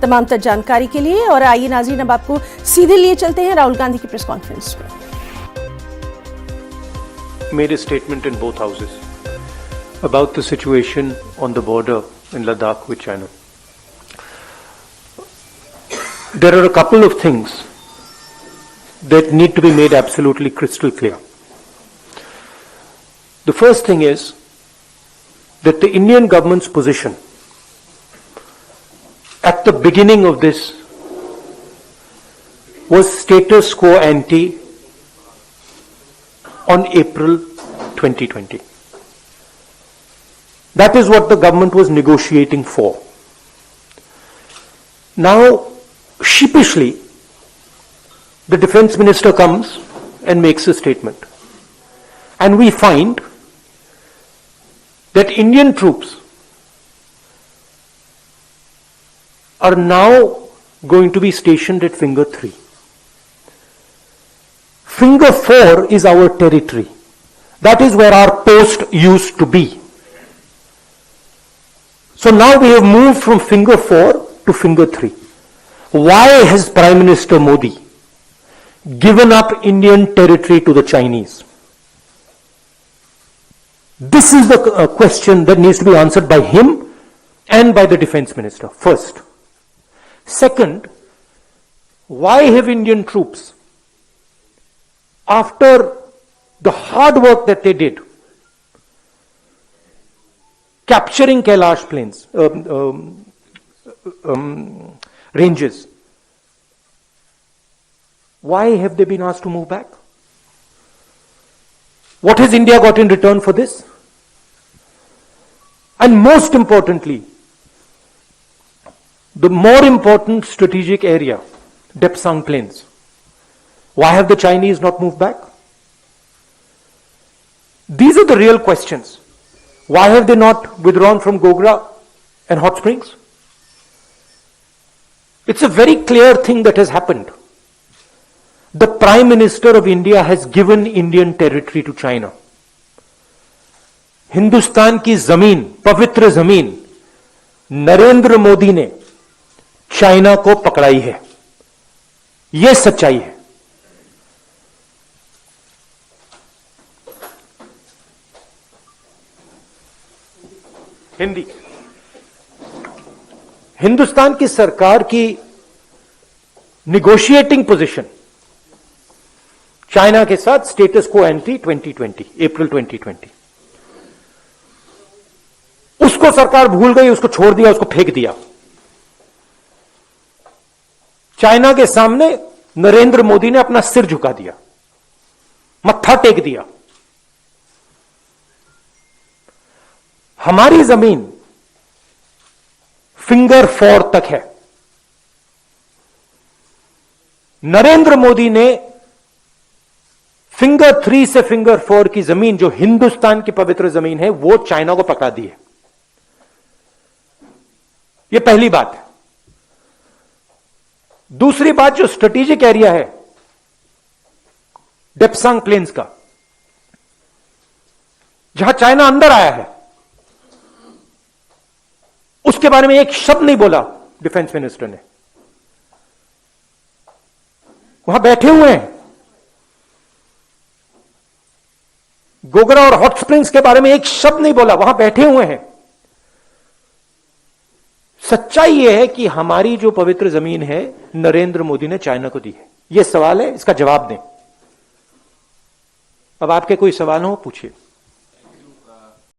तमाम तर जानकारी के लिए। और आइए नाज़रीन, अब आपको सीधे लिए चलते हैं राहुल गांधी की प्रेस कॉन्फ्रेंस में। Made a statement in both houses about the situation on the border in Ladakh with China. There are a couple of things that need to be made absolutely crystal clear. The first thing is that the Indian government's position at the beginning of this was status quo ante on April 2020. That is what the government was negotiating for. Now, sheepishly, the defense minister comes and makes a statement. And we find that Indian troops are now going to be stationed at Finger 3. Finger 4 is our territory. That is where our post used to be. So now we have moved from Finger 4 to Finger 3. Why has Prime Minister Modi given up Indian territory to the Chinese? This is the question that needs to be answered by him and by the defense minister, first. Second, why have Indian troops, after the hard work that they did, capturing Kailash plains, ranges, why have they been asked to move back? What has India got in return for this? And most importantly, the more important strategic area, Depsang Plains, why have the Chinese not moved back? These are the real questions. Why have they not withdrawn from Gogra and Hot Springs? It's a very clear thing that has happened. The Prime Minister of India has given Indian territory to China. Hindustan की जमीन, पवित्र जमीन, नरेंद्र मोदी ने China को पकड़ाई है। यह सच्चाई है। हिंदी, हिंदुस्तान की सरकार की निगोशिएटिंग पोजीशन चाइना के साथ स्टेटस को एंटी 2020, अप्रैल 2020, उसको सरकार भूल गई, उसको छोड़ दिया, उसको फेंक दिया। चाइना के सामने नरेंद्र मोदी ने अपना सिर झुका दिया, मत्था टेक दिया। हमारी जमीन फिंगर 4 तक है। नरेंद्र मोदी ने फिंगर 3 से फिंगर 4 की जमीन, जो हिंदुस्तान की पवित्र जमीन है, वो चाइना को पकड़ा दी है। यह पहली बात है। दूसरी बात, जो स्ट्रेटेजिक एरिया है डेप्सांग प्लेन्स का, जहां चाइना अंदर आया है, उसके बारे में एक शब्द नहीं बोला डिफेंस मिनिस्टर ने। वहां बैठे हुए हैं। गोगरा और हॉट स्प्रिंग्स के बारे में एक शब्द नहीं बोला, वहां बैठे हुए हैं। सच्चाई यह है कि हमारी जो पवित्र जमीन है, नरेंद्र मोदी ने चाइना को दी है। यह सवाल है, इसका जवाब दें। अब आपके कोई सवाल हो, पूछिए।